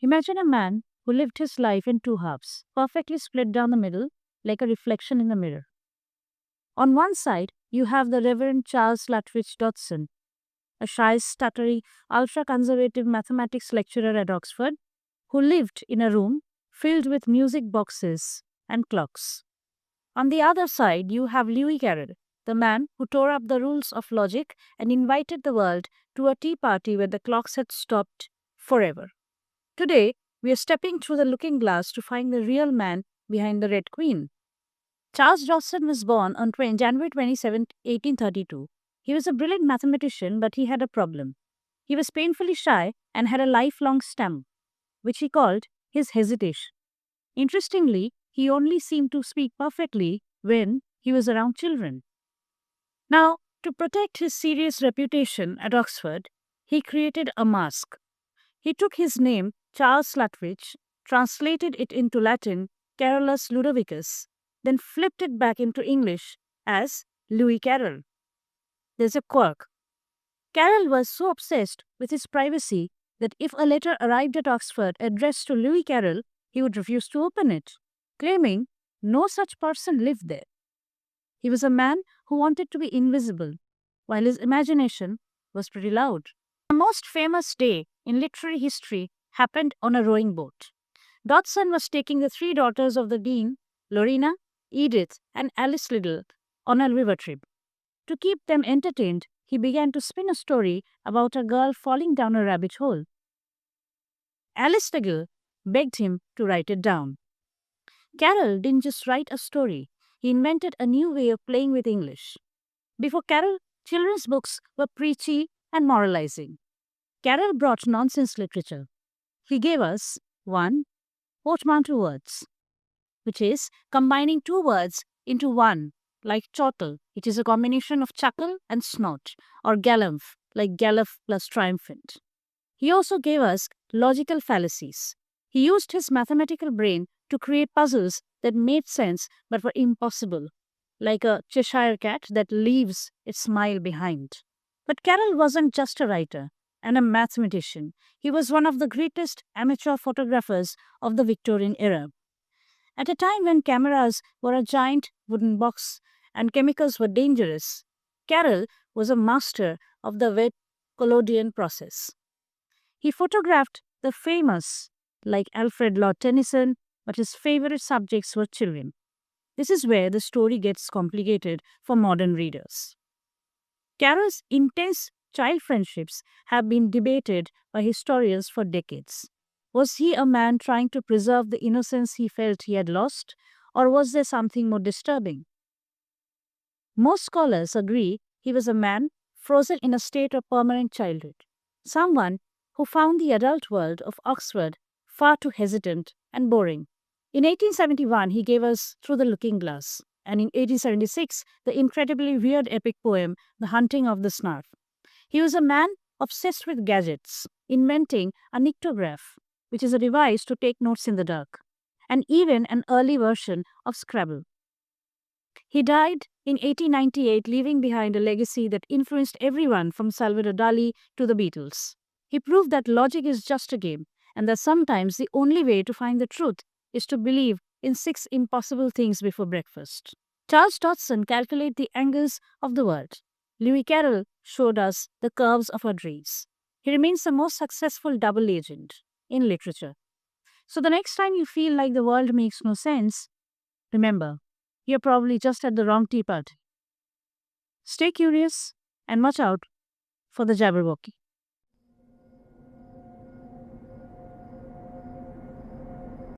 Imagine a man who lived his life in two halves, perfectly split down the middle, like a reflection in a mirror. On one side, you have the Reverend Charles Lutwidge Dodson, a shy, stuttery, ultra conservative mathematics lecturer at Oxford, who lived in a room filled with music boxes and clocks. On the other side, you have Lewis Carroll, the man who tore up the rules of logic and invited the world to a tea party where the clocks had stopped forever. Today, we are stepping through the looking glass to find the real man behind the Red Queen. Charles Dodson was born on January 27, 1832. He was a brilliant mathematician, but he had a problem. He was painfully shy and had a lifelong stammer, which he called his hesitation. Interestingly, he only seemed to speak perfectly when he was around children. Now, to protect his serious reputation at Oxford, he created a mask. He took his name, Charles Lutwidge, translated it into Latin, Carolus Ludovicus, then flipped it back into English as Louis Carroll. There's a quirk. Carroll was so obsessed with his privacy that if a letter arrived at Oxford addressed to Louis Carroll, he would refuse to open it, claiming no such person lived there. He was a man who wanted to be invisible, while his imagination was pretty loud. The most famous day in literary history happened on a rowing boat. Dodson was taking the three daughters of the Dean, Lorena, Edith, and Alice Liddell, on a river trip. To keep them entertained, he began to spin a story about a girl falling down a rabbit hole. Alice Liddell begged him to write it down. Carroll didn't just write a story, he invented a new way of playing with English. Before Carroll, children's books were preachy and moralizing. Carroll brought nonsense literature. He gave us one portmanteau words, which is combining two words into one, like chortle, which is a combination of chuckle and snort, or galumph, like gallop plus triumphant. He also gave us logical fallacies. He used his mathematical brain to create puzzles that made sense but were impossible, like a Cheshire cat that leaves its smile behind. But Carroll wasn't just a writer and a mathematician. He was one of the greatest amateur photographers of the Victorian era. At a time when cameras were a giant wooden box and chemicals were dangerous, Carroll was a master of the wet collodion process. He photographed the famous, like Alfred Lord Tennyson, but his favorite subjects were children. This is where the story gets complicated for modern readers. Carroll's intense child friendships have been debated by historians for decades. Was he a man trying to preserve the innocence he felt he had lost, or was there something more disturbing? Most scholars agree he was a man frozen in a state of permanent childhood, someone who found the adult world of Oxford far too hesitant and boring. In 1871, he gave us Through the Looking Glass, and in 1876, the incredibly weird epic poem, The Hunting of the Snarf. He was a man obsessed with gadgets, inventing a nyctograph, which is a device to take notes in the dark, and even an early version of Scrabble. He died in 1898, leaving behind a legacy that influenced everyone from Salvador Dali to the Beatles. He proved that logic is just a game, and that sometimes the only way to find the truth is to believe in 6 impossible things before breakfast. Charles Dodson calculated the angles of the world. Louis Carroll showed us the curves of our dreams. He remains the most successful double agent in literature. So the next time you feel like the world makes no sense, remember, you're probably just at the wrong tea party. Stay curious and watch out for the Jabberwocky.